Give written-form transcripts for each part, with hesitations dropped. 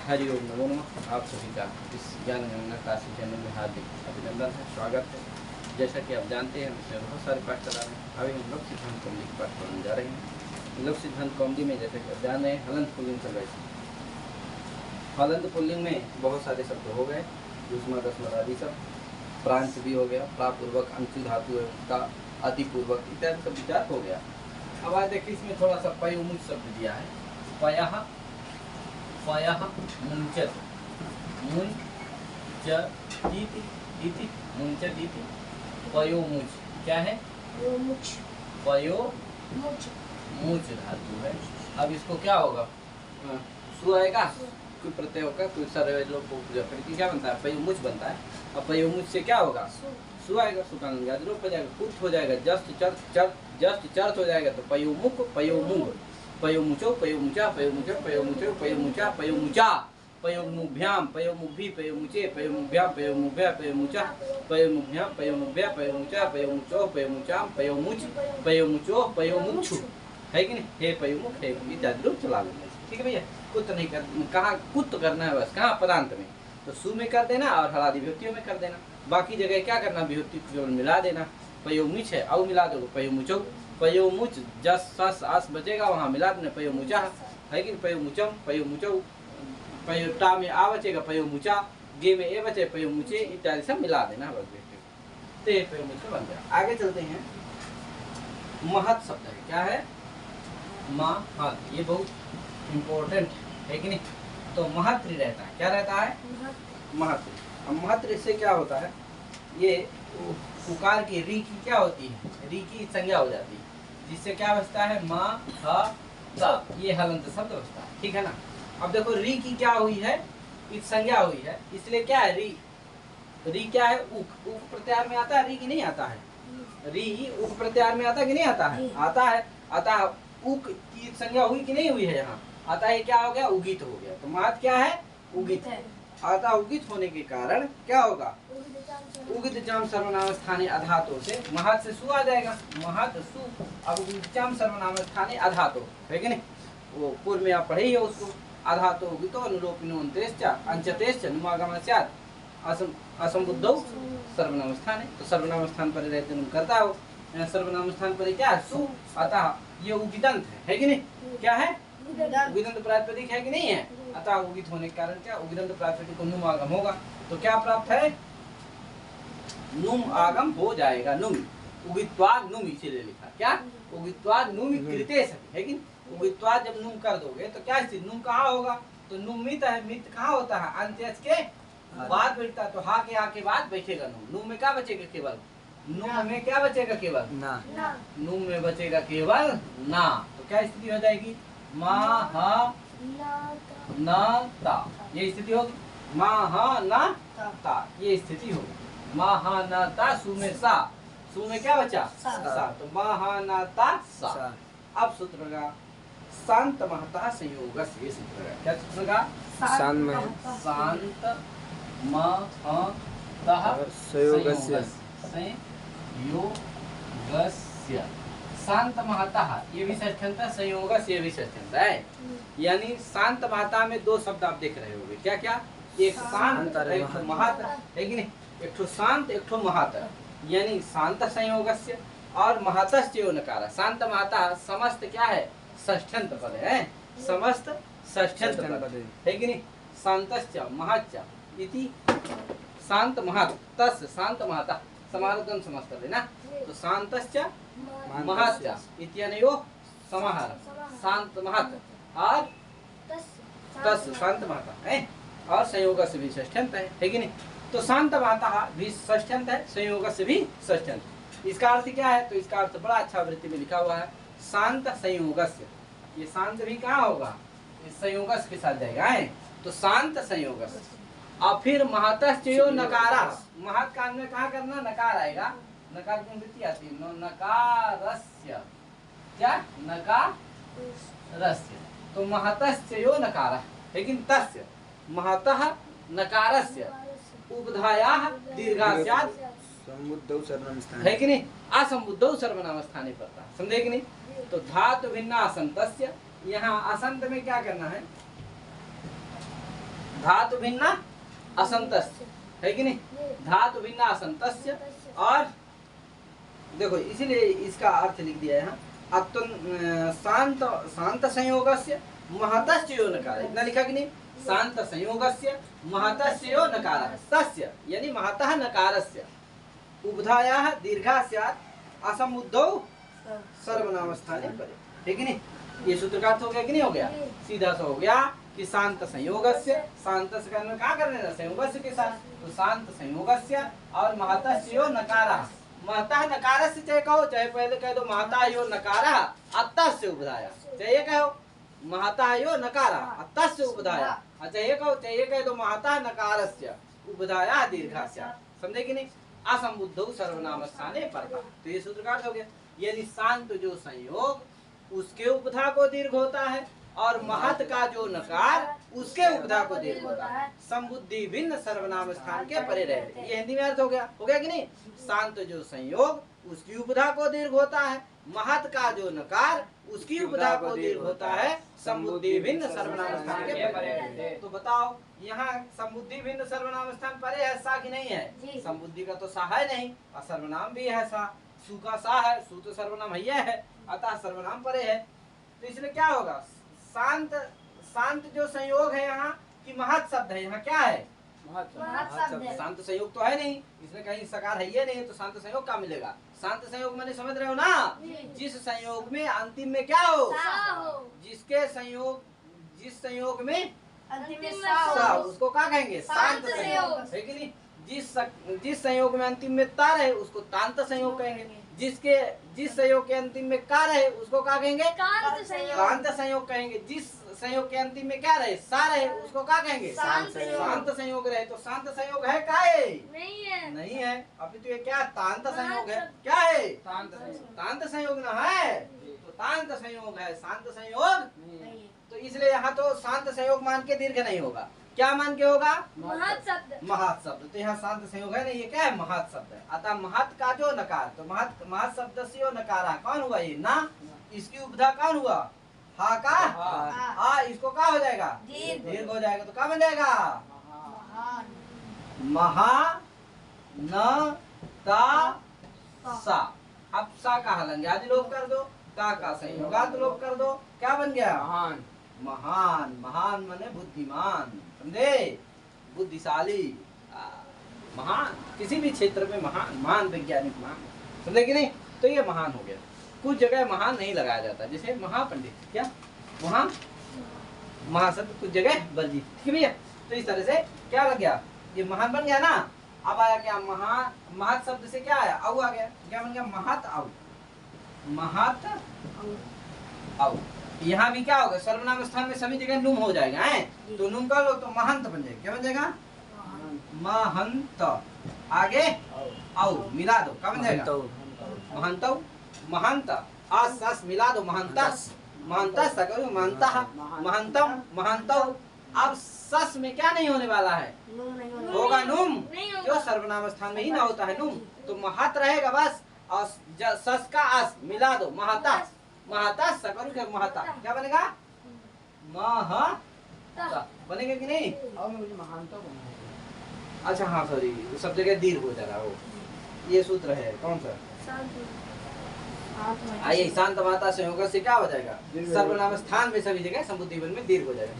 हरिओम नमो नमः। आप सभी का इस ज्ञान गंगा काशी चैनल में हार्दिक अभिनंदन है, स्वागत है। जैसा कि आप जानते हैं, हम इसमें बहुत सारे पाठ चला रहे हैं। अभी हम लोक सिद्धांत कौमुदी के पाठ पढ़ने जा रहे हैं। लोक सिद्धांत कौमुदी में जैसे कि आप जान रहे हैं, हलंत पुल्लिंग चल रही थी। हलंत पुल्लिंग में बहुत सारे शब्द हो गए, युष्मा दस्मत आदि सब, प्रांत भी हो गया, प्रापूर्वक, अंशु धातु का अतिपूर्वक इत्यादि सब विचार हो गया। अब आज देखिए, इसमें थोड़ा सा पयोमुच शब्द दिया है। पयः पयः मुंचत मुंचतीति इति मुंचतीति पयोमुच क्या है? पयोमुच धातु है। अब इसको क्या होगा? सु आएगा, कोई प्रत्यय होगा, कोई सारे लोग को क्या बनता है? पयोमुच बनता है। अब पयोमुच से क्या होगा? सु आएगा, सुकान रूप हो जाएगा, कुत हो जाएगा, जस्ट चर्थ हो जाएगा, तो पयोमुख पयोमुख पयोमुचो पयोमुचा पयोमुचो पयोमुचो पयोमुचा पयोमुचा पयोमुभ्याम पयोमुभी पयोमुचे पयोमुभ्याम पयोमुभ्या पयोमुचा पयोमुभ्याम पयोमुभ्या पयोमुचा पयोमुचो पयोमुचाम पयोमुच पयोमुचो पयोमुक्षु है कि नहीं? हे पयोमुख हे इत्यादि रूप चला लेंगे। ठीक है भैया, कुत नहीं कर, कहाँ कुत करना है बस, कहाँ पदांत में, तो सु में कर देना और हलादि विभक्तियों में कर देना। बाकी जगह क्या करना? विभक्ति केवल मिला देना। पयोमुच है, औ मिला दो, पयोमुचो पयोमुच, जस सस आस बचेगा वहाँ मिला देना, पयोमुचा है कि पयोमुचम पयोमुचो, पयोटा में आ बचेगा, पयोमुचा, गे में ए बचे, पयोमुचे इत्यादि सब मिला देना बस। तो ये पयोमुच बन गया। आगे चलते हैं। महत शब्द है, क्या है? महत, ये बहुत इम्पोर्टेंट है कि नहीं? तो महत्रि रहता है, क्या रहता है? महत्रि। अब महत्रि से क्या होता है? ये उकार की री की क्या होती है? री की संज्ञा हो जाती है, जिससे क्या बचता है? म ह त, ये हलंत शब्द बचता है। ठीक है ना? अब देखो, री की क्या हुई है? एक संज्ञा हुई है, इसलिए क्या है? री क्या है? उक। उक प्रत्यार में आता है री की नहीं आता है? री उक प्रत्यार में आता है कि नहीं आता है? आता है। अतः उक की संज्ञा हुई कि नहीं हुई है? यहाँ अतः ये क्या हो गया? उगित हो गया। तो महत क्या है? उगित है। अतः उगित होने के कारण क्या होगा? उगित चाम सर्वनाम स्थाने अधातो से महत से सु आ जाएगा, महत सु। अब उगित चाम सर्वनाम स्थाने अधातो है कि नहीं? वो पूर्व में आप पढ़े ही हो उसको। अधातो उगितो अनुलोपिनो अंतेश्च अंचतेश्च नुमागम स्यात् असंबुद्धौ सर्वनाम स्थाने। तो सर्वनाम स्थान पर रहते तुम करता हो, सर्वनाम स्थान पर क्या है? सु। अतः ये उगिदंत है कि नहीं? क्या है? उगिदंत प्रातिपदिक है कि नहीं है? अतः उगित होने के कारण क्या? उगिदंत प्रातिपदिक को नुम आगम होगा, तो क्या प्राप्त है? नुम आगम हो जाएगा। नुम उगित्वाद नुम, इसीलिए लिखा क्या? उगित्वाद नुम कृते सति है कि? उगित्वाद जब नुम कर दोगे तो क्या स्थिति? नुम कहाँ होगा? तो नुम मित है। मित कहाँ होता है? अंत्यज के बाद बैठता है, तो हा के बाद बैठेगा नुम। नुम में क्या बचेगा? केवल नुम में क्या बचेगा? केवल ना। नुम में बचेगा केवल ना, तो क्या स्थिति हो जाएगी? मा हा न ता, ये स्थिति होगी। मा हा न ता, ये स्थिति होगी। मा हा न ता, सु में सा, सु में क्या बचा? सा, तो मा हा न ता सा। अब सूत्र लगा शांत महता संयोगस्य, ये सूत्र लगा। क्या सूत्र लगा? शांत महता संयोगस्य। शांत महता, ये भी षष्ठ्यंत है, संयोगस्य ये भी षष्ठ्यंत है। यानी शांत महता में दो शब्द आप देख रहे होंगे, क्या क्या? एक शांत, एक महत है कि नहीं? एक ठो शांत, एक ठो महत, यानी शांत संयोगस्य और महतश्च यो नकार। शांत महता समस्त क्या है? षष्ठ्यंत पद है, समस्त षष्ठ्यंत पद है कि नहीं? शांतश्च महच्च इति शांत महत तस् शांत महता समाहारत्वं समस्त है ना? तो शांतश्च महच्च इत्यनयो समाहार, शांत महत और तस् शांत महता है, और संयोग से भी षष्ठ्यंत है कि नहीं? तो शांत महता भी षष्ठ्यंत है, संयोग से भी षष्ठ्यंत। इसका अर्थ क्या है? तो इसका अर्थ बड़ा अच्छा वृत्ति में लिखा हुआ है, शांत संयोगस्य। ये शांत भी कहाँ होगा? इस संयोगस्य के साथ जाएगा है, तो शांत संयोगस्य। और फिर महतश्च यो नकारा, महत कान में कहाँ करना? नकार आएगा। नकार की वृत्ति आती है, नकारस्य, क्या? नकारस्य। तो महतश्च यो नकार, लेकिन तस्य महतः नकारस्य उपधायाः दीर्घा स्यात् समुद्धौ सर्वनाम स्थाने है कि नहीं? असंबुद्धौ सर्वनाम स्थाने पड़ता, समझे कि नहीं? तो धातु भिन्ना असंतस्य, यहाँ असंत में क्या करना है? धातु भिन्न असंतस्य, है कि नहीं? धातु भिन्न असंतस्य। और देखो इसीलिए इसका अर्थ लिख दिया है यहाँ, शांत शांत संयोगस्य महतस्य यो नकार, इतना लिखा कि नहीं? शांत संयोगस्य महतस्य यो नकारः तस्य, यानी महतः नकारस्य उभधायाः दीर्घा स्यात् असमुद्धौ सर्वनाम स्थाने परे, ठीक है नहीं? ये सूत्र का अर्थ हो गया कि नहीं हो गया? सीधा सा हो गया कि शांत संयोगस्य, शांत से करना क्या करने था? संयोगस्य के साथ, तो शांत संयोगस्य और महतस्य यो नकारः, महतः नकारस्य चाहे कहो, चाहे पहले कह दो महतः यो नकारः अतस्य उभधाया, चाहे कहो महतः यो नकारः अतस्य उभधाया, अच्छा ये कहो, चाहे कह दो महतः नकारस्य उभधाया दीर्घा स्यात्, समझे कि नहीं? असंबुद्धौ सर्वनाम स्थाने परतः, तो ये सूत्र का अर्थ हो गया, यानी शांत जो संयोग उसके उपधा को दीर्घ होता है और महत का जो नकार उसके उपधा को दीर्घ होता है, संबुद्धि भिन्न सर्वनाम स्थान के परे रहते, ये हिंदी में अर्थ हो गया कि नहीं? शांत जो संयोग उसकी उपधा को दीर्घ होता है, महत का जो नकार उसकी उपधा को दीर्घ होता है, संबुद्धि भिन्न सर्वनाम स्थान के परे रहते। तो बताओ यहाँ संबुद्धि भिन्न सर्वनाम स्थान परे है सा कि नहीं है? संबुद्धि का तो सा है नहीं और सर्वनाम भी है सा, सु का सा है, सु तो सर्वनाम है, अतः सर्वनाम परे है, तो इसलिए क्या होगा? शांत शांत जो संयोग है यहाँ कि महत शब्द है, यहाँ क्या है? शांत संयोग तो है नहीं, इसमें कहीं सकार है ये नहीं, तो शांत संयोग क्या मिलेगा? शांत संयोग मैंने समझ रहे हो ना? जिस संयोग में अंतिम में क्या हो? जिस संयोग में अंतिम में सा, उसको क्या कहेंगे? शांत संयोग, है कि नहीं? जिस संयोग में अंतिम में ता रहे उसको तांत संयोग कहेंगे, जिस संयोग के अंतिम में का रहे उसको क्या कहेंगे? कांत संयोग कहेंगे, जिस संयोग के अंतिम में क्या रहे? सा रहे उसको क्या कहेंगे? शांत संयोग रहे, तो शांत संयोग है क्या है? नहीं है, अभी तो ये क्या तांत संयोग है, क्या है? तांत संयोग ना है, तो तांत संयोग है, शांत संयोग, तो इसलिए यहाँ तो शांत संयोग मान के दीर्घ नहीं होगा, क्या मान के होगा? महत शब्द, तो यहाँ शांत संयोग है ना, ये क्या है? महत शब्द है, अतः महत का जो नकार, तो महत शब्द से यो नकार कौन हुआ? ये ना, इसकी उपधा कौन हुआ? हा का हा, इसको क्या हो जाएगा? दीर्घ हो जाएगा, तो क्या बन जाएगा? महा न ता सा, अब सा का हलेंगे आदि लोग कर दो, का संयोगात लोग कर दो, क्या बन गया? महान। महान माने बुद्धिमान, समझे? बुद्धिशाली, महान, किसी भी क्षेत्र में महान वैज्ञानिक, महान, समझे कि नहीं? तो ये महान हो गया। कुछ जगह महान नहीं लगाया जाता, जैसे महापंडित, क्या वहाँ महाशब्द कुछ जगह वर्जित, ठीक है भैया? तो इस तरह से क्या लग गया? ये महान बन गया ना। अब आया क्या? महत शब्द से क्या आया? औ आ गया, क्या बन गया? महत औ, महत औ। यहाँ भी क्या होगा? सर्वनाम स्थान में सभी जगह नुम हो जाएगा, है? तो नुम कर लो तो महंत बन जाएगा, क्या बन जाएगा? महंत, आगे औ मिला दो, क्या बन जाएगा? महंत, महंत, आस मिला दो, महंतस, महंतस करो, महंतः, महंतम, महंतौ। अब सस में क्या नहीं होने वाला है? होगा नुम, जो सर्वनाम स्थान में ही ना होता है नुम, तो महत रहेगा बस, और सस का अस मिला दो, महता, महता सकरू के महता, क्या बनेगा? महता बनेगा कि नहीं? अच्छा हाँ सॉरी, सब जगह दीर्घ हो जा रहा हो, ये सूत्र है कौन सा? आइए, शांत माता संयोग से क्या हो जाएगा? सर्वनाम स्थान में सभी जगह संबुद्धि में दीर्घ हो जाएगा,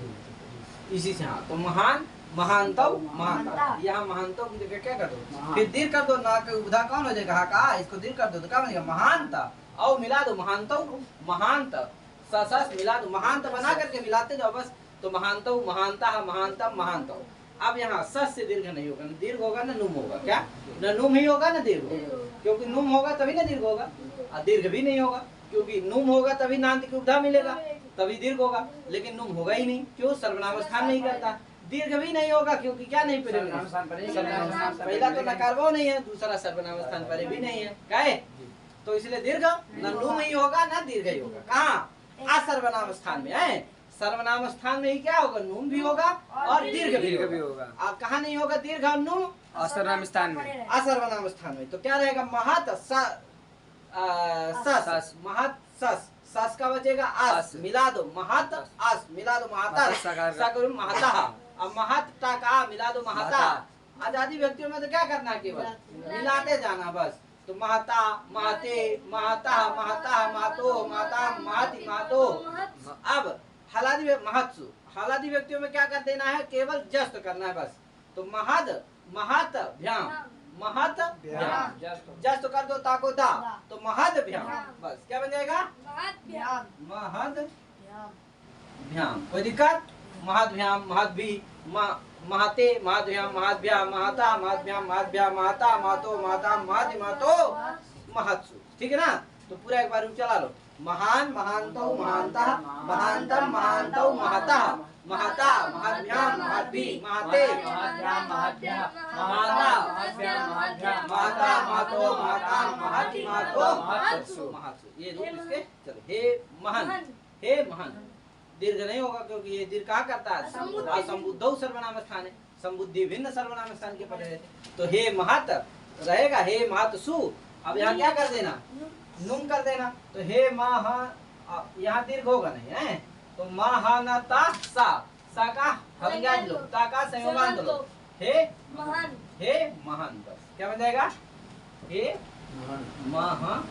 इसी से। हाँ, तो महान, महानतव, महानता, यहाँ महानतव की जगह क्या कर दो? फिर दीर्घ कर दो, ना के उपधा कौन हो जाएगा? हाँ का, इसको दीर्घ कर दो तो क्या बनेगा? महानता, औ मिला दो, महानतव, महानत, सस मिला दो, महानत बना करके मिलाते जाओ बस, तो महानतव, महानता, महानतम, महानतव। अब यहाँ सस से दीर्घ नहीं होगा, न दीर्घ होगा न नुम होगा, क्या? न नुम ही होगा न दीर्घ होगा, क्योंकि नुम होगा तभी ना दीर्घ होगा, और दीर्घ भी नहीं होगा, क्योंकि नुम होगा तभी नांत की उपधा मिलेगा, तभी दीर्घ होगा, लेकिन नुम होगा ही नहीं, क्यों? सर्वनाम स्थान नहीं करता। दीर्घ भी नहीं होगा, क्योंकि क्या नहीं परे? पहला तो नकारवा नहीं है, दूसरा सर्वनाम स्थान परे भी नहीं है, क्या है? तो इसलिए दीर्घ न नुम ही होगा न दीर्घ ही होगा, कहाँ? असर्वनाम स्थान में है। सर्वनाम स्थान में ही क्या होगा? नुम भी होगा और दीर्घ भी होगा। अब कहाँ नहीं होगा दीर्घ और नुम? असर्वनाम स्थान में, असर्वनाम स्थान में। तो क्या रहेगा? महत सस, महत सस, सस का बचेगा आस, मिला दो महत आस, मिला दो महता, सकरुम महता, अब महत का मिला दो महता। आजादी व्यक्तियों में तो क्या करना है, केवल मिलाते जाना बस। तो महता, महते, महता, महता, महतो, महता, महति, महतो। अब हलादी महत्सु, हलादी व्यक्तियों में क्या कर देना है, केवल जस्त करना है बस। तो महद, महत भ्याम, महत भ्याम, जस्ट कर दो ताको दा, तो महद भ्याम बस। क्या बन जाएगा, महद भ्याम। कोई दिक्कत, महद भ्याम, महद भी, महते, महद भ्याम, महद भ्याम, महता, महद भ्याम, महद भ्याम, महता, महतो, महता, महति, महतो, महत्सु। ठीक है ना। तो पूरा एक बार चला लो। महान, महानतौ, महानता, महानतम, महानतौ, महता, महता, महद्भ्याम, महद्भि, महते, महद्भ्याम, महद्भ्याम, महता, महद्भ्याम, महद्भ्याम, महता, महतो, महता, महति, महतो, महत्सु, महत्सु। ये रूप इसके चलो। हे महन, हे महन, दीर्घ नहीं होगा क्योंकि ये दीर्घ कहा करता है, संबुद्धौ सर्वनाम स्थान है, संबुद्धि भिन्न सर्वनाम स्थान के पड़े रहते। तो हे महत रहेगा, हे महत्सु। अब यहाँ क्या कर देना, नुम कर देना। तो हे महा, यहाँ दीर्घ होगा नहीं है, तो महानता सा, सा का हलगाज लो, ता का संयोगांत लो। हे महान, हे महान बस। क्या बन जाएगा, हे महान,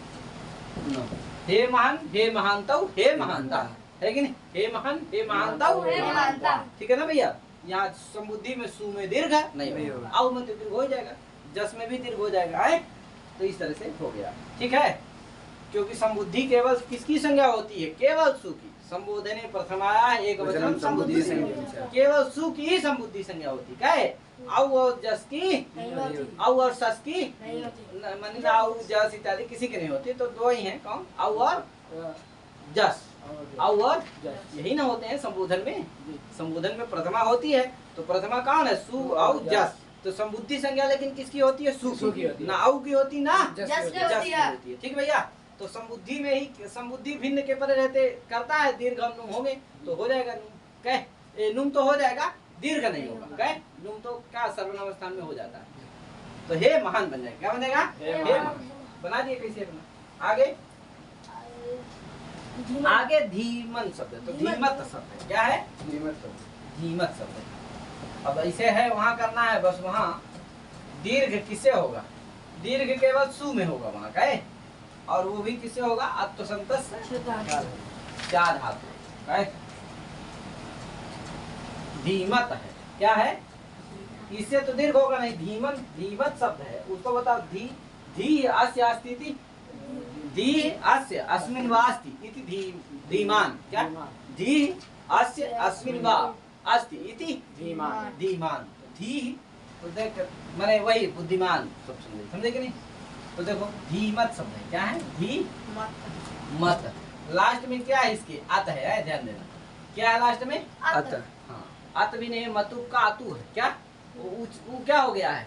हे महान, हे महानतौ, हे महानता, है कि नहीं। हे महान, हे महानतौ, हे महानता। ठीक है ना भैया। यहाँ समुद्धि में सु में दीर्घ नहीं होगा, आउ में तो दीर्घ हो जाएगा, जस में भी दीर्घ हो जाएगा है। तो इस तरह से हो गया। ठीक है, क्योंकि संबुद्धि केवल किसकी संज्ञा होती है, केवल सु की। संबोधने प्रथमाया एक वचन संबुद्धि संज्ञा, केवल सु की ही संबुद्धि संज्ञा होती है। क्या है, औ और जस की, औ और सस की, माने औ जस इत्यादि किसी की नहीं होती। तो दो ही हैं, कौन, औ और जस, औ और यही ना होते हैं संबोधन में। संबोधन में प्रथमा होती है, तो प्रथमा कौन है, सु औ जस। तो संबुद्धि संज्ञा लेकिन किसकी होती है, सु की होती है, ना औ की होती, ना जस की होती है। ठीक भैया। तो संबुद्धि में ही, संबुद्धि भिन्न के परे रहते करता है, दीर्घ नुम होंगे तो हो जाएगा नुम। कह नुम तो हो जाएगा, दीर्घ नहीं होगा। कह नुम तो क्या सर्वनाम स्थान में हो जाता है। तो हे महान बन जाएगा। क्या बन जाएगा, हे महान। बना दिए कैसे अपना। आगे आगे धीमन शब्द है, तो धीमत शब्द है। क्या है, धीमत शब्द, धीमत शब्द। अब ऐसे है, वहां करना है बस। वहां दीर्घ किससे होगा, दीर्घ केवल सु में होगा वहां का है, और वो भी किससे होगा, अत्वसंतस चार धातु है। धीमत है, क्या है, इससे तो दीर्घ होगा नहीं। धीमन, धीमत शब्द है, उसको बताओ। धी, धी अस्य अस्ति, धी अस्य अस्मिन् वा अस्ति इति धीमान। क्या, धी अस्य अस्मिन् वा अस्ति इति धीमान, धीमान। धी तो देख माने वही बुद्धिमान सब समझे कि नहीं। तो देखो धीमत शब्द है। क्या है, धी मत। लास्ट में क्या है इसके, अत है, ध्यान देना। क्या है लास्ट में, अत। हाँ, अत भी नहीं, मतु का अतु है। क्या, वो क्या हो गया है,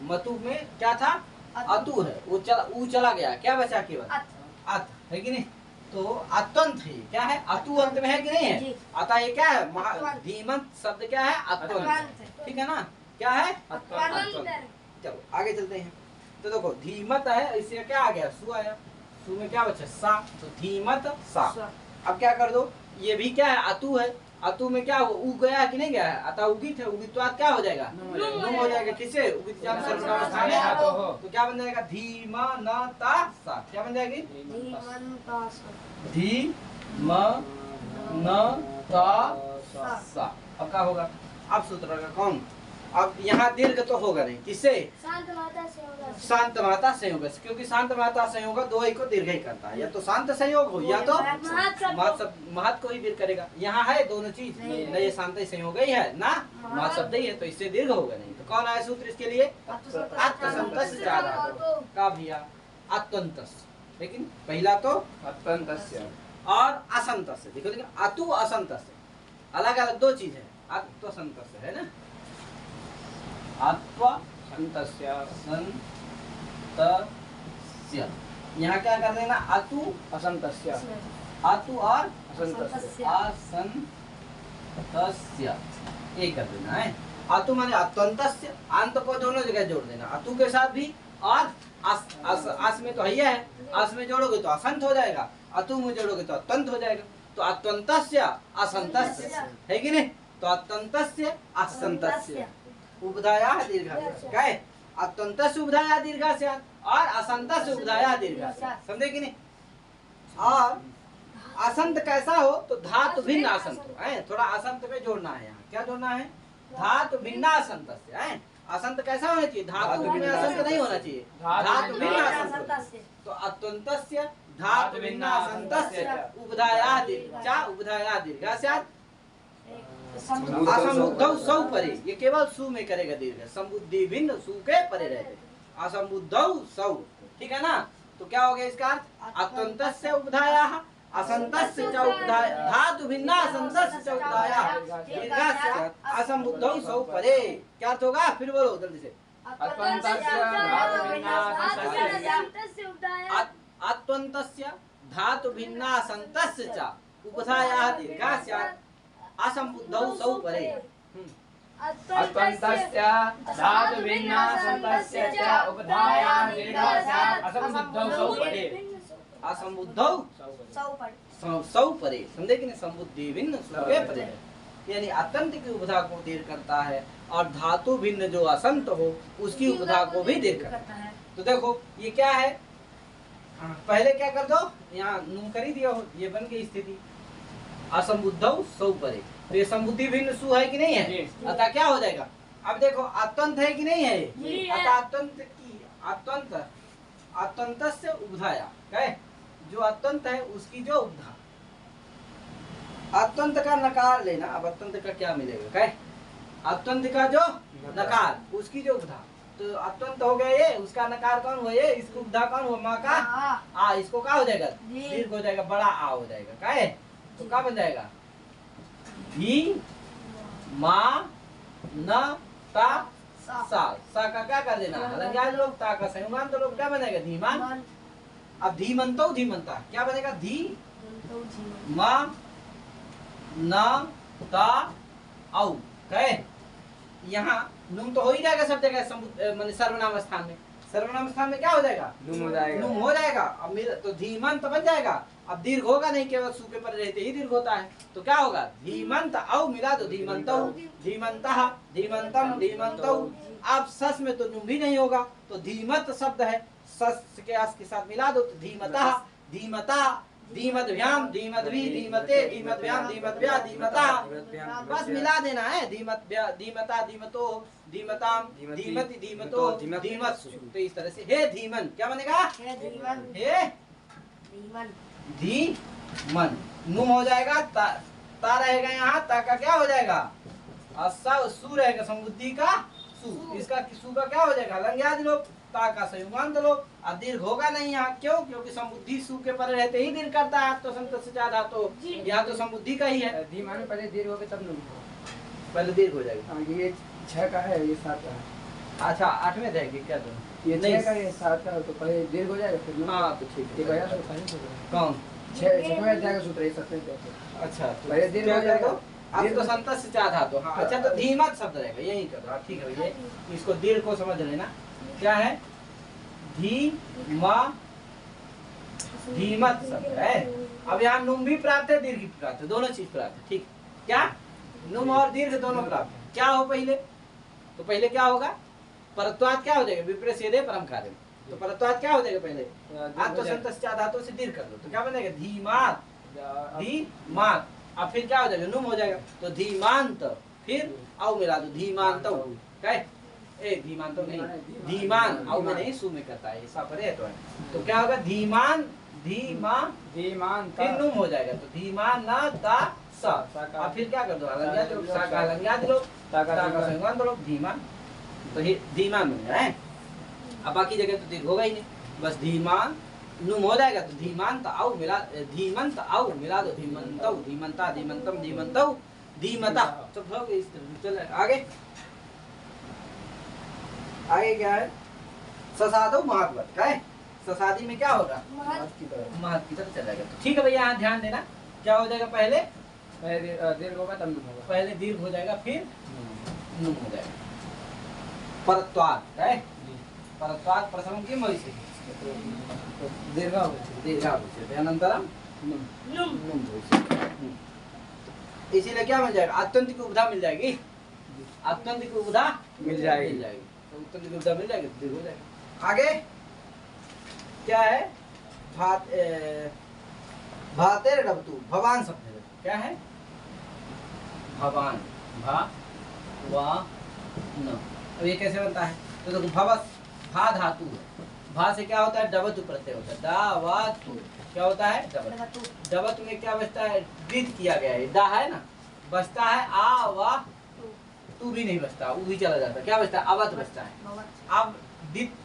मतु में क्या था, अतु है, वो चला गया। क्या बचा, केवल अत है कि नहीं। तो अत्यंत है। क्या है, अतु अंत में है कि नहीं है। अतः ये क्या है, धीमत शब्द क्या है, अत्यंत। ठीक है ना। क्या है, अत्यंत। चलो आगे चलते हैं। तो देखो धीमत है, इससे क्या आ गया, सु आया। सु में क्या बचा, सा। तो धीमत सा। अब क्या कर दो, ये भी क्या है, अतु है। अतु में क्या हुआ, उ गया कि नहीं गया है, अतः उगित है। उगित्वात क्या हो जाएगा, नुम हो जाएगा। किससे, उगित सर्वनाम स्थान है। तो क्या बन जाएगा, धीमनता सा। क्या बन जाएगी, धीमनता सा। अब क्या होगा, अब सूत्र का कौन। अब यहाँ दीर्घ तो होगा नहीं, किससे, शांत माता संयोग, क्योंकि शांत माता संयोग दो ही को दीर्घ ही करता है। या तो शांत संयोग हो, या तो महत को ही दीर्घ करेगा। यहाँ है दोनों चीज, न ये शांत संयोग ही है, ना महत शब्द ही है, तो इससे दीर्घ होगा नहीं। तो कौन आया सूत्र इसके लिए, अत्यंतस का भैया, अत्यंतस। लेकिन पहला तो अत्यंतस और असंतस। देखो देखो, अतु असंतस अलग अलग दो चीज है। अत्वसंतस है ना, अत्वसंतस्य, संतस्य। यहाँ क्या कर देना, अतु असंतस्य, अतु और असंतस्य, असंतस्य ये कर देना है। अतु माने अत्यंतस्य, अंत को दोनों जगह जोड़ देना, अतु के साथ भी और अस में तो है, अस में जोड़ोगे तो असंत हो जाएगा, अतु में जोड़ोगे तो अत्यंत हो जाएगा। तो अत्यंतस्य असंतस्य है कि नहीं। तो अत्यंतस्य असंतस्य उभधाया दीर्घास्यात् क्या है? अत्यंतस्य उभधाया दीर्घास्यात् और असंतस्य उभधाया दीर्घास्यात्। समझे कि नहीं? और असंत कैसा हो तो धातु भिन्न असंत हो, है थोड़ा असंत में जोड़ना है। यहाँ क्या जोड़ना है? धातु भिन्न असंतस्य, है असंत कैसा होना चाहिए? धातु भिन्न असंत नहीं होना चाहिए, धातु भिन्न असंत। तो अत्यंतस्य धातु भिन्न असंतस्य उभधाया दीर्घा उभधाया दीर्घास्यात् असंबुद्धौ सौ परे, ये केवल सु में करेगा दीर्घ, संबुद्धि भिन्न सु के परे रहते, असंबुद्धौ सौ, ठीक है ना? तो क्या हो गया इसका अर्थ? अत्यंतस्य उभधायाः असंतस्य च उभधाया धातु भिन्न असंतस्य च उभधायाः दीर्घास्यात् असंबुद्धौ सौ परे। क्या अर्थ होगा? फिर बोलो जल्दी से। अत्यंतस्य धातु भिन्न असंतस्य च उभधायाः दीर्घास्यात् असंबुद्धौ सौ परे। अत्यंतस्य धातु भिन्न असंतस्य च उभधायाः दीर्घास्यात् असंबुद्धौ सौ परे। असंबुद्धौ सौ परे, समझे कि नहीं? संबुद्धि भिन्न सौ के परे है, यानी अत्यंत की उपधा को दीर्घ करता है और धातु भिन्न जो असंत हो उसकी उपधा को भी दीर्घ करता है। तो देखो ये क्या है, पहले क्या कर दो, यहाँ नून कर ही दिया हो, ये बन गई स्थिति असंबुद्धौ सौ परे। तो ये संबुद्धि भिन्न सु है कि नहीं है? अतः क्या हो जाएगा? अब देखो अत्यंत है कि नहीं है? अतः अत्यंत की अत्यंत से उपधाया क्या? जो अत्यंत है उसकी जो उपधा, अत्यंत का नकार लेना। अब अत्यंत का क्या मिलेगा? क्या? अत्यंत का जो नकार उसकी जो उपधा, तो अत्यंत हो गया ये, उसका नकार कौन हुआ? ये इसको उपधा कौन हुआ? माँ का आ, इसको क्या हो जाएगा? दीर्घ हो जाएगा, बड़ा आ हो जाएगा। क्या है? तो क्या बन जाएगा? धी माँ न ता सा का क्या कर देना? अलग लोग ता का संयुगांत तो लोग क्या बनेगा? धीमान। अब धीमंतो धीमंता क्या बनेगा? धी माँ न ता औ। कहे यहाँ नुम तो हो ही जाएगा सब जगह, माने सर्वनाम स्थान में। सर्वनाम स्थान में क्या हो जाएगा? नुम हो जाएगा। नुम हो जाएगा। अब मेरा तो धीमंत बन जाएगा। अब दीर्घ होगा नहीं, केवल सु के पर रहते ही दीर्घ होता है। तो क्या होगा? धीमंत औ मिला दो धीमंतौ धीमंतः धीमंतम धीमंतौ। अब सस में तो नुम भी नहीं होगा, तो धीमत शब्द है, सस के अस के साथ मिला दो तो धीमतः धीमता धीमद्भ्याम धीमद्भि धीमते धीमद्भ्याम धीमद्भ्या धीमता, बस मिला देना है। धीमद्भ्या धीमता धीमतो धीमताम धीमति धीमतो धीमत। तो इस तरह से हे धीमन क्या बनेगा? हे धीमन। नुम हो जाएगा, ता रहेगा यहाँ, ता का क्या हो जाएगा? सु रहेगा, संबुद्धि का सु, इसका सु का क्या हो जाएगा? लंग्यादि लोग, ता का संयुगांत लोग। अब दीर्घ होगा नहीं यहाँ, क्यों? क्योंकि संबुद्धि सु के पर रहते ही दीर्घ करता है। तो संत से ज्यादा तो यहाँ तो संबुद्धि का ही है। धीमान में पहले दीर्घ हो गए तब नुम, पहले दीर्घ हो जाएगा। ये 6 का है, ये 7 का है। अच्छा 8 में जाएगी क्या? तो ये 6 का, ये 7 का, तो पहले दीर्घ हो जाएगा फिर। हाँ तो ठीक है। कौन 6 में जाएगा सूत्र, ये 7 में। अच्छा पहले दीर्घ हो जाएगा। अब तो संत से ज्यादा तो हाँ। अच्छा तो धीमत शब्द रहेगा, यही कर दो। ठीक है भैया, इसको दीर्घ को समझ लेना। क्या है? धीमत शब्द है। अब यहाँ नुम भी प्राप्त है, दीर्घ भी प्राप्त है, दोनों चीज प्राप्त है। ठीक क्या? नुम और दीर्घ दोनों प्राप्त है। क्या हो पहले? तो पहले क्या होगा? परत्वाद क्या हो जाएगा? विप्रसेदे परम कार्य। तो परत्वाद क्या हो जाएगा पहले? आप तो संत धातु से दीर्घ कर दो तो क्या बनेगा? धीमात धीमात। अब फिर क्या हो जाएगा? नुम हो जाएगा। तो धीमांत, फिर औ मिला दो धीमांत। क्या है? ए धीमान तो नहीं, धीमान औ में नहीं, सु में करता है, ऐसा परे तो है। तो क्या होगा? धीमान धीमान धीमान फिर नुम हो जाएगा। तो धीमान न ता सा। अब फिर क्या कर दो? अलंग्यादि लोग, सा का अलंग्यादि लोग, ता का संयुगांत लोग, धीमान। तो धीमान बन गया है। अब बाकी जगह तो दीर्घ होगा ही नहीं, बस धीमान नुम हो जाएगा। तो धीमांत औ मिला, धीमंत औ मिला दो धीमंतौ धीमंता धीमंतम धीमंतौ धीमता। तो हो गई इस तरह। चल आगे, आगे क्या है? ससादो महत्वत। क्या है? ससादी में क्या होगा? महत की तरफ चला जाएगा। तो ठीक है भैया, यहाँ ध्यान देना। क्या हो जाएगा? पहले दीर्घ होगा तब नुम होगा। पहले दीर्घ हो जाएगा, फिर नुम हो जाएगा। परत्वाद। क्या है? परत्वाद प्रथमं किं भविष्यति? दीर्घ भविष्यति। अनन्तरं नुम भविष्यति। इसीलिए क्या मिल जाएगा, आत्यंतिक उपधा मिल जाएगी, आत्यंतिक उपधा मिल जाएगी। मिल जाएगी, तो आत्यंतिक उपधा मिल जाएगी तो दीर्घ हो जाएगा। आगे क्या है, भात भातेर डबतु, भवान शब्द है, क्या है, भवान, भा वा न। अब ये कैसे बनता है, तो देखो भवस, भा धातु है, भा से क्या होता है, डबतु प्रत्यय होता है, दा वा तु, क्या होता है, डबत, डबत में क्या बचता है, द्वित किया गया है, दा है ना, बचता है आ वा, तू भी नहीं बचता, ऊ भी चला जाता, क्या बचता है, अवत बचता है। अब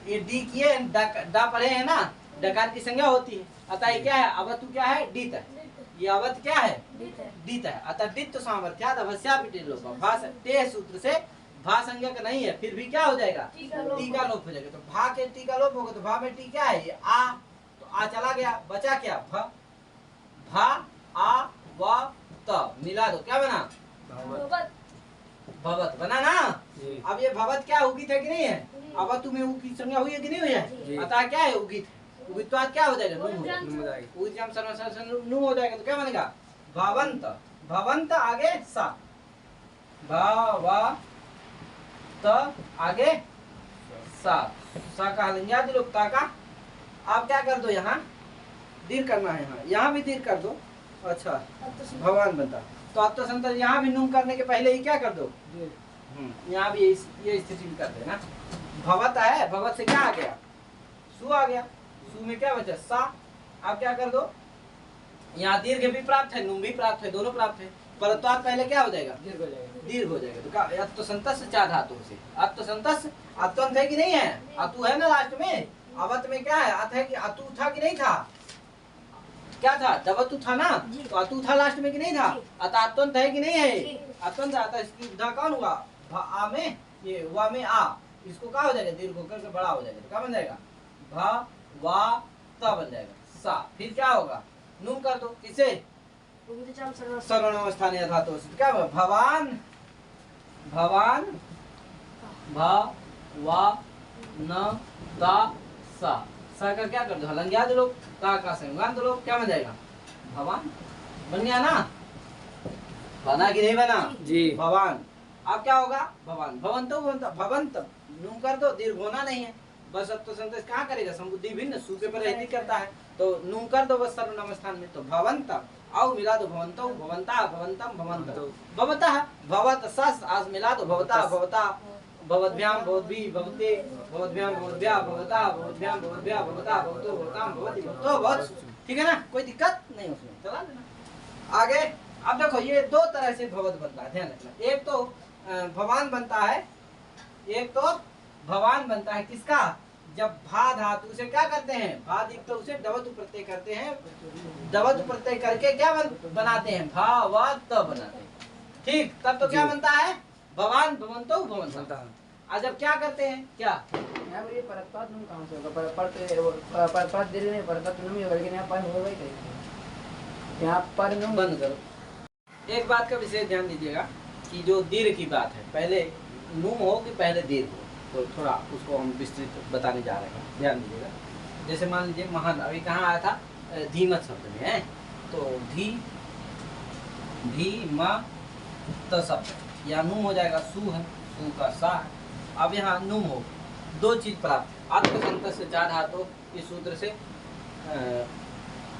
ये डी किए, दा पढ़े हैं ना, डकार की संज्ञा होती है, अतः ये क्या है, अवतु क्या है, डीत है, ये अवत क्या है, डीत है, अतः डित सामर्थ्यात् अवश्यापि लोप, भा ते सूत्र से भा संज्ञक नहीं है, फिर भी क्या हो जाएगा, टीका लोप हो जाएगा, तो भा के टीका लोप होगा, तो भा में टी क्या है, ये आ, तो आ चला गया, बचा क्या, भ, भा आ व त, मिला दो, क्या बना, भवत बना ना। अब ये भवत क्या उगित है कि नहीं है, अब तुम्हें ऊ की संज्ञा हुई है कि नहीं हुई है, अतः क्या है, उगित, उगित तो आज क्या हो जाएगा, नून हो जाएगा, उगित जब सर्वनाम नून हो जाएगा, तो क्या बनेगा, भवंत, भवंत आगे सा, भा त आगे सा, सा का हलंगिया दिलोक्ता का, आप क्या कर दो, यहाँ दीर्घ करना है, यहाँ भी दीर्घ कर दो, अच्छा भगवान बनता, तो अब तो संतर यहाँ भी नून करने के पहले ही क्या कर दो, यहाँ भी ये स्थिति में कर देना, भवत है, भवत से क्या आ गया, सु आ गया, सु में क्या बचा, सा, आप क्या कर दो, यहाँ दीर्घ भी प्राप्त है, नून भी प्राप्त है, दोनों प्राप्त है, परंतु आप पहले क्या हो जाएगा, दीर्घ हो जाएगा, दीर्घ हो जाएगा, तो क्या अत्व संतस चार धातु से, अत्व संतस, अत्वंत है कि नहीं है, अतु है ना लास्ट में, अवत में क्या है, अत है कि अतु था कि नहीं था, क्या था, दवतु था ना, तो अतु था लास्ट में कि नहीं था, अतः अत्वंत है कि नहीं है, अत्वंत आता है, इसकी उधा कौन हुआ, आ में, ये वा में आ, इसको क्या हो जाएगा, दीर्घ होकर के बड़ा हो जाएगा, तो क्या बन जाएगा, भा वा त बन जाएगा, सा, फिर क्या होगा, नून कर दो, किसे, सर्वनाम धातु से, क्या होगा, भवान, भवान, भा वा न ता सा, सा का क्या कर दो, हलंगिया दो लोग, ता का संज्ञान दो लोग, क्या बन जाएगा, भवान, बन गया ना, बना कि नहीं बना जी, भवान, अब क्या होगा, भवान, भवंतो भवंत, भवंत नून कर दो, दीर्घ होना नहीं है, बस अब तो संदेश कहाँ करेगा, संबुद्धि भिन्न सु के पर रहती करता है, तो नून कर दो बस सर्वनाम स्थान में, तो भवंत, आओ मिला दो, भवंतो भवंता, भवंतम भवंतो, भवतः, भवत सस आज मिला दो, भवता भवता, भवद्भ्याम भवद्भि भवते, भवद्भ्याम भवद्भ्या भवता, भवद्भ्याम भवद्भ्या भवता, भवतो भवताम भवति भवतो भवत, ठीक है ना, कोई दिक्कत नहीं उसमें, चला लेना आगे। अब देखो ये दो तरह से भवत बनता है, ध्यान रखना, एक तो भवान बनता है, एक तो भवान बनता है, किसका, जब भा धातु से क्या करते हैं, भा दीप्त उसे डबतु प्रत्यय करते हैं, डबतु प्रत्यय करके क्या बनाते हैं, भा व त बनाते हैं, ठीक, तब तो क्या बनता है, भवान भवंतो भवंता, आज जब क्या करते हैं, क्या यहाँ पर ये परत्वात नून कहाँ से होगा, परत्वात दीर्घ नहीं, परत्वात नून ही होगा, लेकिन यहाँ पर होगा ही कहीं, यहाँ पर नून बंद करो। एक बात का विशेष ध्यान दीजिएगा कि जो दीर्घ की बात है, पहले नूम हो कि पहले दीर्घ हो, तो थोड़ा उसको हम विस्तृत बताने जा रहे हैं, ध्यान दीजिएगा। जैसे मान लीजिए महान, अभी कहाँ आया था, धीमत शब्द में है, तो धीमत शब्द या नूम हो जाएगा, सु है, सु का सा है, अब यहाँ नूम हो, दो चीज प्राप्त, आत्मसंत से चार धातु इस सूत्र से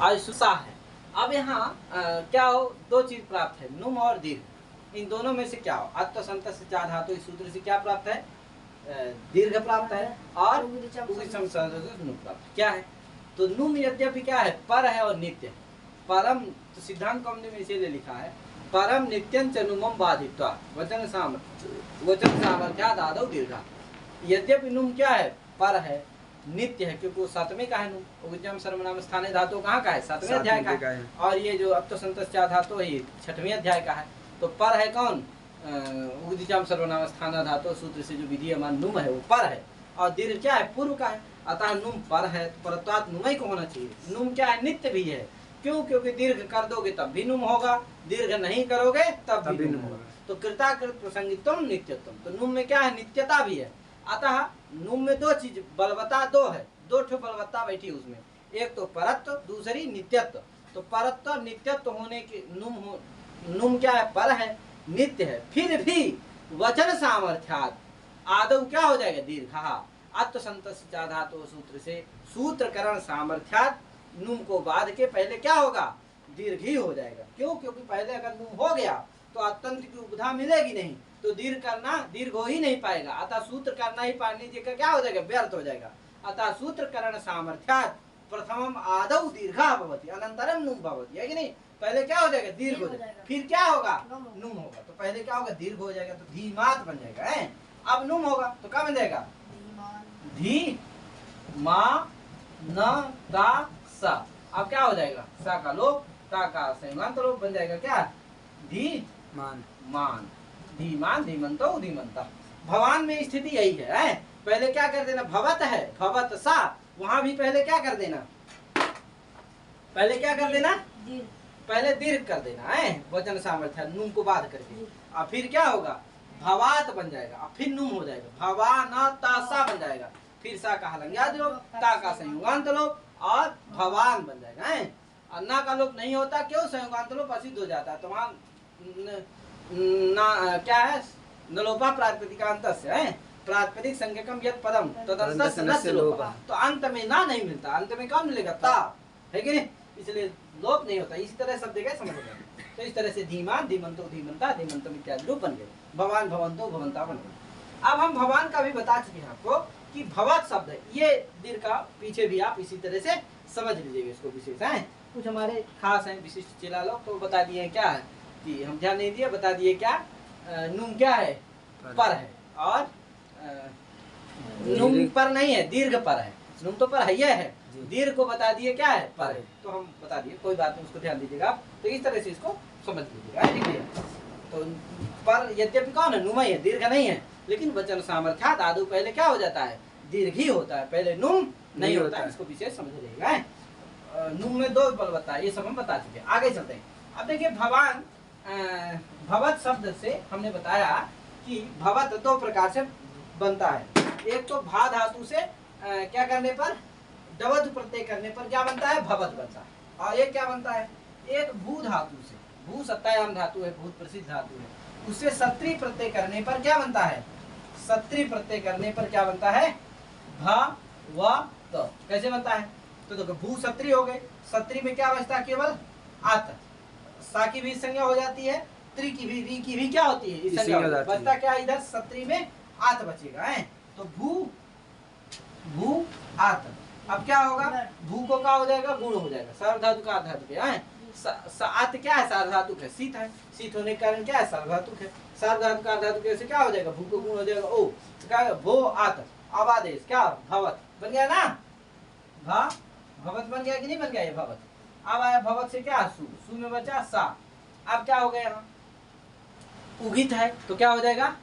आयुषा है। अब यहाँ क्या हो, दो चीज प्राप्त है, नुम और दीर्घ, इन दोनों में से क्या हो, आत्मसंत से चार धातु इस सूत्र से क्या प्राप्त है, दीर्घ प्राप्त है, और नुम प्राप्त क्या है, तो नुम यद्यपि क्या है, पर है और नित्य है, परम, तो सिद्धांत कौमुदी में इसीलिए लिखा है, परम नित्यं च नुमं बाधित्वा वचन सामर्थ्यात् आदौ दीर्घा, यद्यपि नुम क्या है, पर है, नित्य है, क्योंकि वो सातवें का है नुम, उज्जम सर्वनाम स्थानीय धातु कहाँ का है, सातवें अध्याय का है, और ये जो अत्वसंतस्या धातु है ये छठवें अध्याय का है, तो पर है कौन, उज्जम सर्वनाम स्थानीय धातु सूत्र से जो विधीयमान नुम है वो पर है, और दीर्घ क्या है, पूर्व का है, अतः नुम पर है, परत्वात् नुमई को होना चाहिए, नुम क्या है, नित्य भी है, क्यों, क्योंकि दीर्घ कर दोगे तब भी नुम होगा, दीर्घ नहीं करोगे तब भी नुम होगा, तो कृताकृत प्रसंगित्वम नित्यत्वम, तो नुम में क्या है, नित्यता भी है, अतः नुम में दो चीज, बलवत्ता दो है, दो ठो बलवत्ता बैठी उसमें, एक तो परत्व, दूसरी नित्यत्व, तो परत्व नित्यत्व होने के नुम हो, नुम क्या है, पर है, नित्य है, फिर भी वचन सामर्थ्यात आदौ क्या हो जाएगा, दीर्घ। अत्वसंतस्य चा धातु सूत्र से सूत्रकरण सामर्थ्यात नुम को बाध के पहले क्या होगा, दीर्घ ही हो जाएगा। क्यों, क्योंकि पहले अगर नुम हो गया तो अत्यंत की उपधा मिलेगी नहीं, तो दीर्घ करना दीर्घ हो ही नहीं पाएगा। अतः सूत्र करना ही पानी जी का क्या हो जाएगा, व्यर्थ हो जाएगा। अतः सूत्रकरण सामर्थ्यात प्रथमम आदौ दीर्घा भवति अनंतरम नुम भवति, है कि नहीं। पहले क्या हो जाएगा, दीर्घ हो जाएगा, फिर क्या होगा, नुम होगा। तो पहले क्या होगा, दीर्घ हो जाएगा, तो धीमात बन जाएगा है। अब नुम होगा तो क्या बन जाएगा, धी मा न ता सा। अब क्या हो जाएगा, सा का लोप, ता का संयुगांत लोप बन जाएगा क्या, धी मान मान, धीमान धीमंतो धीमंता। भवान में स्थिति यही है। पहले क्या कर देना, भवत है, भवत सा, वहां भी पहले क्या कर देना, पहले क्या कर देना, पहले दीर्घ कर देना है, वचन सामर्थ्य नुम को बाध करके। और फिर क्या होगा, भवात बन जाएगा, और फिर नुम हो जाएगा, भवा न ता सा बन जाएगा, फिर सा का हलंग्याद लोप, ता का संयुगांत लोप, और भवान बन जाएगा है। और ना का लोप नहीं होता, क्यों, संयुगांत लोप असिद्ध हो जाता है। तो वहां ना क्या है, नलोपा प्रातिपदिकांत है, प्रातिपदिक संज्ञकम यत् पदम तदन्तस्य नस्य लोपः। तो अंत में ना नहीं मिलता, अंत में कौन मिलेगा, ता, है कि नहीं, इसलिए लोप नहीं होता। इसी तरह शब्द का समझ गए। तो इस तरह से धीमान धीमंतो धीमंता धीमंतम इत्यादि रूप बन गए, भवान भवंतो भवंता बन गए। अब हम भवान का भी बता चुके हैं आपको कि भवत शब्द है, ये दीर्घ का पीछे भी आप इसी तरह से समझ लीजिएगा, इसको विशेष है। कुछ हमारे खास हैं विशिष्ट चेला लोग, तो बता दिए क्या है कि हम ध्यान नहीं दिए, बता दिए क्या, नुम क्या है, पर है, और नुम पर नहीं है, दीर्घ पर है। नुम तो पर है, यह है, दीर्घ को बता दिए क्या है, पर है। तो हम बता दिए, कोई बात नहीं, उसको ध्यान दीजिएगा आप। तो इस तरह से इसको समझ लीजिएगा, ठीक है। तो पर यद्यपि कौन है, नुम है, दीर्घ नहीं है, लेकिन वचन सामर्थ्यात आदौ पहले क्या हो जाता है, दीर्घ ही होता है, पहले नुम नहीं होता है। इसको विशेष समझ लीजिएगा। नुम में दो बल बता है, ये सब हम बता चुके हैं। आगे चलते हैं। अब देखिए भवान, भवत शब्द से हमने बताया कि भवत दो प्रकार से बनता है। एक तो भा धातु से क्या करने पर, डवध प्रत्यय करने पर क्या बनता है, भवत बनता है। और एक क्या बनता है, एक भू धातु से, भू सत्तायाम धातु है, बहुत प्रसिद्ध धातु है, उससे सत्री प्रत्यय करने पर क्या बनता है, सत्री प्रत्यय करने पर क्या बनता है, भा व त। कैसे बनता है, तो देखो भू सत्री हो गए, सत्री में क्या बचता है, केवल आत, सा की भी संज्ञा हो जाती है, त्री की भी, री की भी क्या होती है, इस संज्ञा बचता क्या, इधर सत्री में आत बचेगा है। तो भू भू आत। अब क्या होगा, भू को क्या हो जाएगा, गुण हो जाएगा, सार्वधातुक आधातुक है। आत क्या है, सार्वधातुक है, शीत है, शीत होने के कारण क्या है, सार्वधातुक है, सार्वधातुक आधातुक से क्या हो जाएगा, भू को गुण हो जाएगा, ओ तो क्या, भो आत। अब आदेश क्या, भवत बन गया ना, भा भवत बन गया कि नहीं बन गया, ये भवत। अब आया भवत से क्या, सु, सु में बचा सा। अब क्या हो गया, यहाँ उगित है, तो क्या हो जाएगा,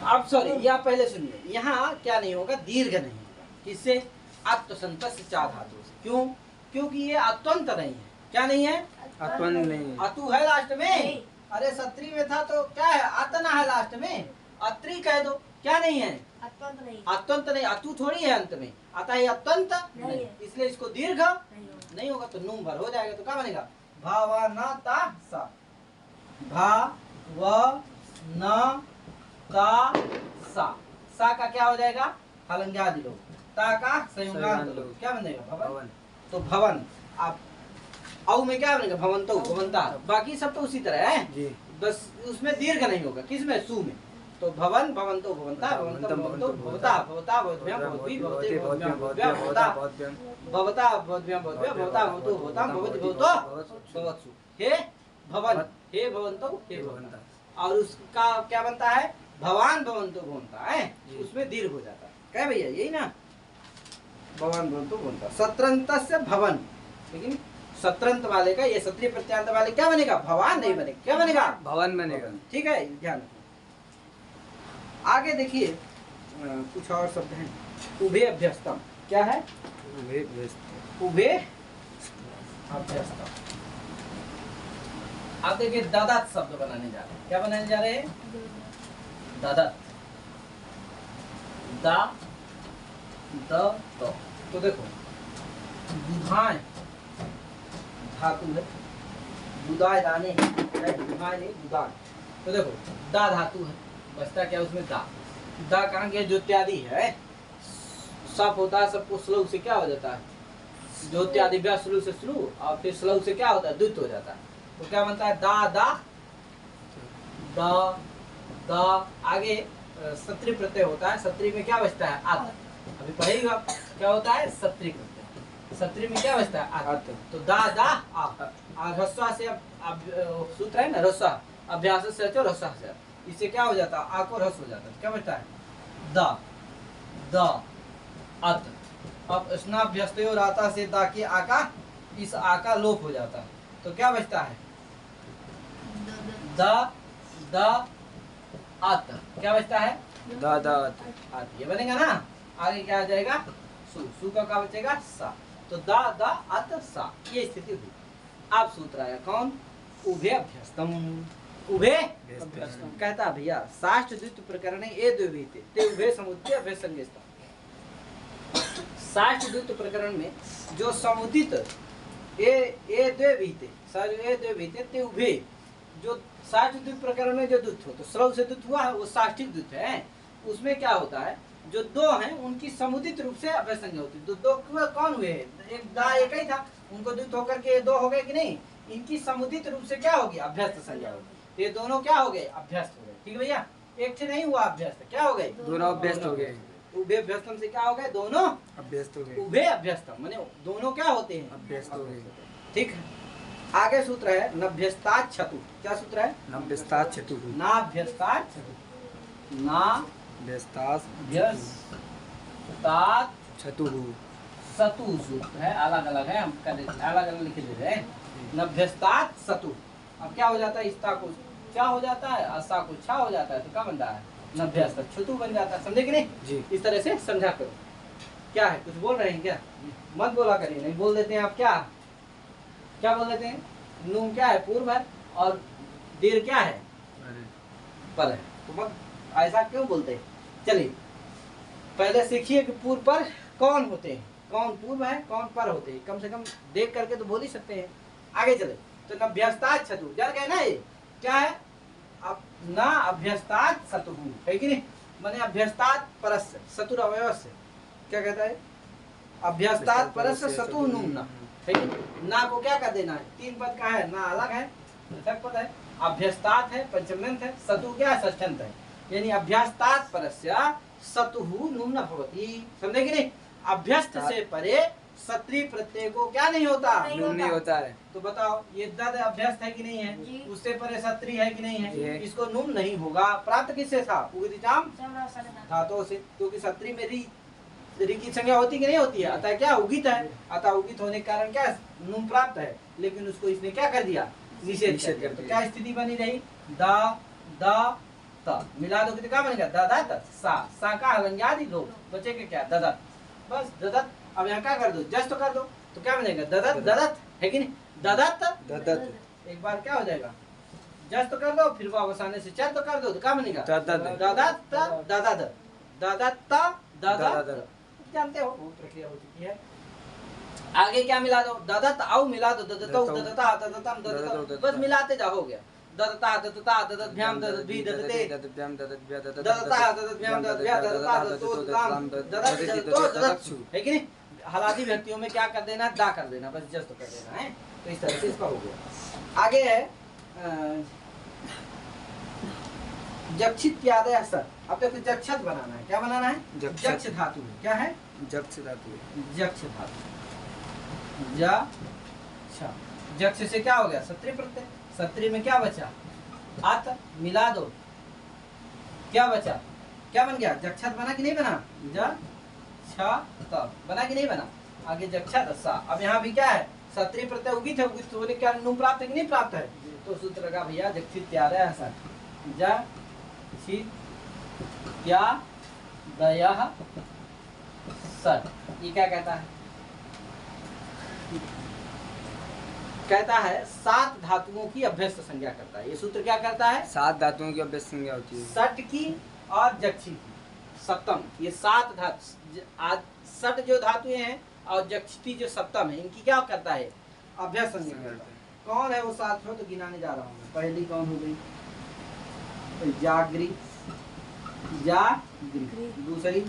अब सॉरी, या पहले सुनिए, यहाँ क्या नहीं होगा, दीर्घ नहीं होगा, किससे, अत्वसंतस्य चा धातु से। क्यों, क्योंकि ये अत्वंत नहीं है, क्या नहीं है, अत्वंत नहीं, अतु है लास्ट में। अरे सत्री में था तो क्या है, अतना है लास्ट में, अत्री कह दो, क्या नहीं है, अत्वंत नहीं, अतु थोड़ी है अंत में, अतः ये अत्वंत नहीं, इसलिए इसको दीर्घ नहीं होगा, तो नुम भर हो जाएगा। तो क्या बनेगा, भावनता सा, भा व न ता सा, सा का क्या हो जाएगा, हलंग्यादि लोप, ता का संयुगांत लोप, क्या बनेगा, भवन। तो भवन। आप औ में क्या बनेगा, भवंतो भवंता, बाकी सब तो उसी तरह है जी, बस उसमें दीर्घ नहीं होगा, किसमें, सु में। तो भवन भवंतो भवंता भवंतम भवंतो भवता भवता भवद्भ्याम भवद्भि भवते भवद्भ्याम भवद्भ्याम भवता भवता भवद्भ्याम भवद्भ्याम भवता भवतो भवताम भवति भवतो भवत्सु। हे भवन, हे भवंतो, हे भवंता। और उसका क्या बनता है, भवान भवंतो भवंता है, उसमें दीर्घ हो जाता है, क्या भैया, यही ना, भवान भवंतो भवंता। सत्रंतस्य भवन, लेकिन सत्रंत वाले का, ये सत्रीय प्रत्यांत वाले क्या बनेगा, भवान नहीं बनेगा, क्या बनेगा, भवन बनेगा, ठीक है, ध्यान रखिए। आगे देखिए कुछ और शब्द हैं, उभे अभ्यस्तम, क्या है, उभे अभ्यस्तम। आप देखिए ददत शब्द बनाने जा रहे हैं, क्या बनाने जा रहे हैं, ददत, दा द तो देखो दुधाएं धातु है, दुदाय दाने दुहाय नहीं दुदान। तो देखो दा धातु है, बचता क्या उसमें दा। दा कहाँ गया? ज्योत्यादि है, सप होता है, सबको स्लो से क्या हो जाता है? ज्योत्यादि व्या स्लू से स्लू और फिर स्लो से क्या होता है? द्वित हो जाता है। तो क्या बनता है? दा दा दा दा। आगे सत्री प्रत्यय होता है, सत्री में क्या बचता है? आत। अभी पढ़ेगा क्या होता है? सत्री प्रत्यय। सत्री में क्या बचता है? आत। तो दा दा आ ह्रस्व से अब सूत्र है ना, ह्रस्व अभ्यास से ह्रस्व से, इससे क्या हो जाता है? आ को ह्रस्व हो जाता है। क्या बचता है? दा दा अत। अब स्नाभ्यस्तयो राता से दा के आ का, इस आ का लोप हो जाता है। तो क्या बचता है? दा दा अत। क्या बचता है? दा दा अत। ये बनेगा ना। आगे क्या आ जाएगा? सु। सु का क्या बचेगा? सा। तो दा दा अत सा, ये स्थिति हुई। अब सूत्र आया कौन? उभे अभ्यस्तम। उभे अभ्यस्तम कहता भैया साष्ट द्वित प्रकरण ए द्विते ते उभे समुदित अभ्यस्त संज्ञेस्ता। साष्ट द्वित प्रकरण में जो समुदित ए द्विते ते उभे, जो साष्ट द्वित प्रकरण में जो द्वित हो, तो स्रव से द्वित हुआ है वो साष्टिक द्वित है। उसमें क्या होता है? जो दो हैं उनकी समुदित रूप से अभ्यस्त संज्ञा होती है। दो कौन हुए? एक दा एक ही था, उनको द्वित होकर के दो हो गए कि नहीं? इनकी समुदित रूप से क्या होगी? अभ्यस्त संज्ञा होगी। ये दोनों क्या हो गए? अभ्यस्त हो गए। ठीक है भैया, एक से नहीं हुआ अभ्यस्त, क्या हो गए? दोनों अभ्यस्त हो गए। उभे अभ्यस्तम से क्या हो गए? दोनों अभ्यस्त हो गए। उभे अभ्यस्तम माने दोनों क्या होते हैं? अभ्यस्त हो गए। ठीक है। आगे सूत्र है नभ्यस्तात् छतु। क्या सूत्र है? नभ्यस्तात् छतु। नाभ्यस्तात् छतु। व्यस्तात् छतु। सतु सूत्र है, अलग अलग है, हम अलग अलग लिखे दे रहे हैं। नभ्यस्तात् सतु। अब क्या हो जाता है? इस्ता को क्या हो जाता है? असा को छा हो जाता है, तो क्या बन रहा है? नभ्यस्तात् छतु बन जाता है। समझे कि नहीं जी? इस तरह से समझा करो। क्या है? कुछ बोल रहे हैं क्या? मत बोला करिए, नहीं बोल देते हैं आप। क्या बोल देते हैं? नून क्या है? पूर्व है, और दीर्घ क्या है? पर है। तो मत ऐसा क्यों बोलते हैं? चलिए पहले सीखिए कि पूर्व पर कौन होते हैं, कौन पूर्व है, कौन पर होते हैं। कम से कम देख करके तो बोल ही सकते हैं। आगे चले तो नभ्यस्तात् छतु जल गए ना। ये क्या है? अब ना अभ्यस्तात् सतु है कि नहीं? माने अभ्यस्तात् परस्य सतुर अवयवस्य। क्या कहता है? अभ्यस्तात् परस्य सतु नुम्ना है कि नहीं? ना को क्या कर देना है? तीन पद का है, ना अलग है, पृथक पद है। अभ्यस्तात् है पंचम्यंत है, सतु क्या है? षष्ठ्यंत है। यानी अभ्यस्तात् परस्य सतुहु नुम्न भवति। समझे कि नहीं? अभ्यस्त से परे सत्री प्रत्यय को क्या नहीं होता? नुम नहीं होता है। तो बताओ ये दद अभ्यस्त है कि नहीं है? उससे परे सत्री है कि नहीं है? जी। इसको नुम नहीं होगा। प्राप्त किससे था? उगतिचाम धातुओं से, क्योंकि सत्री में री की संज्ञा होती कि नहीं होती है? अतः क्या? उगित है। अतः उगित होने के कारण क्या? नुम प्राप्त है। लेकिन उसको इसने क्या कर दिया? निषेध कर दिया। तो क्या स्थिति बनी रही? दा दा ता मिला दो तो क्या बनेगा? ददत सा का अलंग्यादि लोग बचेगा क्या? ददत। बस ददत। अब यहाँ क्या कर दो? जस्ट कर दो तो क्या बनेगा? ददत ददत है कि नहीं? ददत ददत। एक बार क्या हो जाएगा? जस्ट कर दो, फिर वापस आने से चर तो कर दो तो क्या बनेगा? ददत। ददत ददत ददत ददत। ददत। जानते हो वो प्रक्रिया हो चुकी है। आगे क्या मिला दो? ददत औ मिला दो, ददतौ ददता ददतम ददत, बस मिलाते जाओ, हो गया। ददता ददता ददतभ्याम ददद्भि ददते ददभ्याम ददद्भ्या ददता ददतभ्याम ददद्भ्या ददता ददतो ददाम ददत ददतो ददत्सु है कि नहीं? हलादी व्यक्तियों में क्या कर देना? दा कर देना, बस जस्ट कर देना है। तो इस तरह से इसका हो गया। आगे है जक्षित यादय सर। अब तक जक्षत बनाना है। क्या बनाना है? जक्ष धातु। क्या है? जक्ष धातु। जक्ष धातु। जक्ष से क्या हो गया? सत्री प्रत्यय। सत्री में क्या बचा? आत मिला दो, क्या बचा? क्या बन गया? जक्षत बना कि नहीं बना? बना कि नहीं बना? आगे जक्षत सा। अब यहाँ भी क्या है? सत्री प्रत्यय उगित है, उगित होने के कारण नुम प्राप्त है कि नहीं प्राप्त है? तो सूत्र का भैया जक्षित यादय सर। दया सर। ये क्या कहता है? कहता है 7 धातुओं की अभ्यस्त संज्ञा करता है। ये सूत्र क्या करता है? 7 धातुओं की अभ्यस्त संज्ञा होती है। सट की और जक्षी की, सप्तम, ये 7 धातु, सट जो धातुएं हैं और जक्षिती जो सप्तम है, इनकी क्या करता है? अभ्यस्त संज्ञा करता है। कौन है वो साथियों तो गिनाने जा रहा हूँ मैं। पहली कौन हो गई जागृ जागृ, दूसरी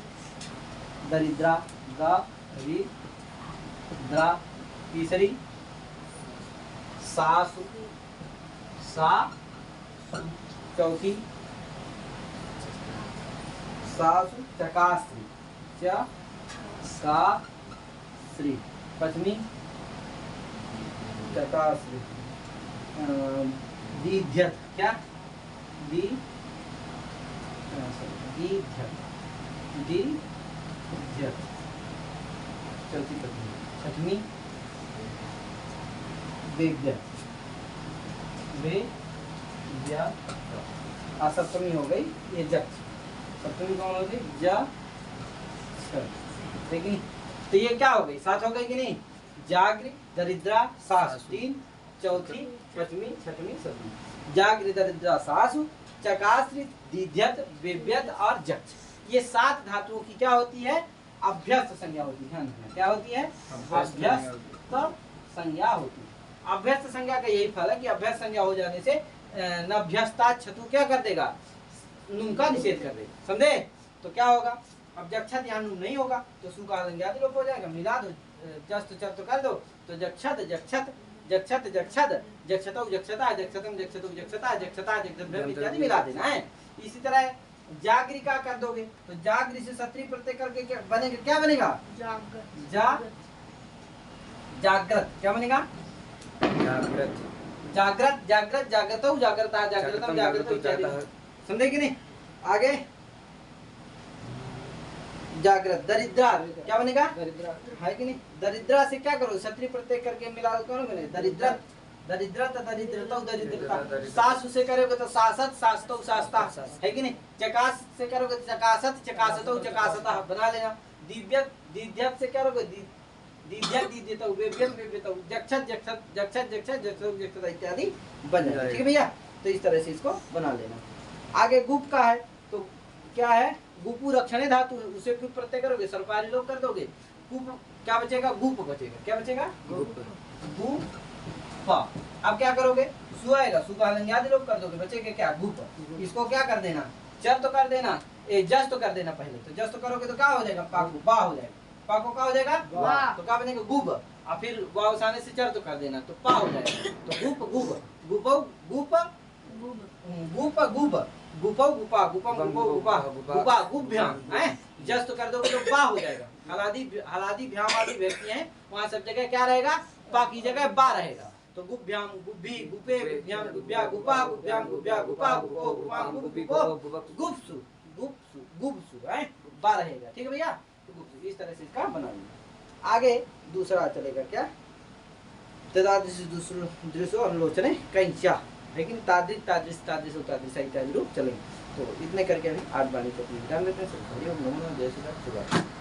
दरिद्रा दरिद्रा, तीसरी सासु सासु, चौथी सासु चकास्त्री चकास्त्री, पंचमी चकास्त्री, दीध्यत क्या दीध्यत दीध्यत, चौथी पत्नी, छठवीं वेद्यत वेद्यत, सप्तमी हो गई ये जक्ष, सप्तमी कौन हो गई जक्ष, देखिए तो ये क्या हो गई 7 हो गई कि नहीं, जागृ दरिद्रा सासु 3, चौथी पंचमी छठवीं सप्तमी, जागृ दरिद्रा सासु चकास्त्री दीध्यत वेद्यत और जक्ष, ये 7 धातुओं की क्या होती है अभ्यस्त संज्ञा होती है। क्या होती है अभ्यस्त संज्ञा होती है। अभ्यस्त संज्ञा का यही फल है कि अभ्यस्त संज्ञा हो जाने से नभ्यस्ता छतु क्या कर देगा नुम का निषेध कर देगा, समझे। तो क्या होगा अब जक्षत यहाँ नुम नहीं होगा तो सु का अलंज्ञादि लोप हो जाएगा, मिला दो जस्त चत कर दो तो जक्षत जक्षत जक्षत जक्षत जक्षतौ जक्षता जक्षतम जक्षतौ जक्षता जक्षता जक्षत इत्यादि मिला देना है। इसी तरह जागृ का कर दोगे तो जागृ से सत्री प्रत्यय करके क्या बनेगा, क्या बनेगा जागृत, क्या बनेगा जागृत जागृत जागृत जागृतौ जागृता जागृतम जागृतौ इत्यादि, समझे कि नहीं। आगे जागृत दरिद्रा क्या बनेगा दरिद्रा है कि नहीं, दरिद्रा से क्या करो सत्री प्रत्यय करके मिला दो कौन बने दरिद्रत दरिद्रत दरिद्रतौ दरिद्रता, सासु से करोगे तो सासत सासतौ सासता है कि नहीं, चकास से करोगे तो चकासत चकासतौ चकासता बना लेना, दिव्यत दिव्यत से करोगे दीध्यत दीध्यतौ वेव्यत वेव्यतौ जक्षत जक्षत जक्षत जक्षत जक्षतौ जक्षता इत्यादि बन जाएगा, ठीक है भैया। तो इस तरह से इसको बना लेना। आगे गुप का है तो क्या है गुपु रक्षणे धातु, उसे गुप प्रत्यय करोगे सरकारी लोग कर दोगे, गुप क्या बचेगा गुप बचेगा, क्या बचेगा गुप। अब क्या करोगे सु आएगा, सु का अलंज्ञादि लोप कर दोगे, बचेगा क्या गुप। इसको क्या कर देना चर तो कर देना, जस तो कर देना पहले, तो जस तो करोगे तो क्या हो जाएगा पाकु बा हो जाएगा, पाको क्या हो जाएगा तो क्या बनेगा गुब, और फिर वाव आने से चर तो कर देना तो पा हो जाएगा, तो गुप गुब गुपौ गुप गुप गुब गुपौ गुपा गुपम गुपौ गुपा गुपा गुभ्याम है, जस तो कर दोगे तो बा हो जाएगा। हलादी भ्याम आदि व्यक्ति हैं वहाँ सब जगह क्या रहेगा पा की जगह बा रहेगा, तो गुभ्याम गुब्भी गुपे गुभ्याम गुब्या गुपा गुभ्याम गुब्या गुपा गुपो गुपाम गुपो गुप्सु गुप्सु गुप्सु है बा रहेगा, ठीक है भैया। तो इस तरह से इसका बना लेंगे। आगे दूसरा चलेगा क्या तदादृश दूसरो दृश्यो अनुलोचने कैंचा, लेकिन तादृश तादृश तादृश तादृश इत्यादि रूप चलेंगे। तो इतने करके अभी 8 बाणी को अपनी ध्यान देते हैं। जय श्री राम।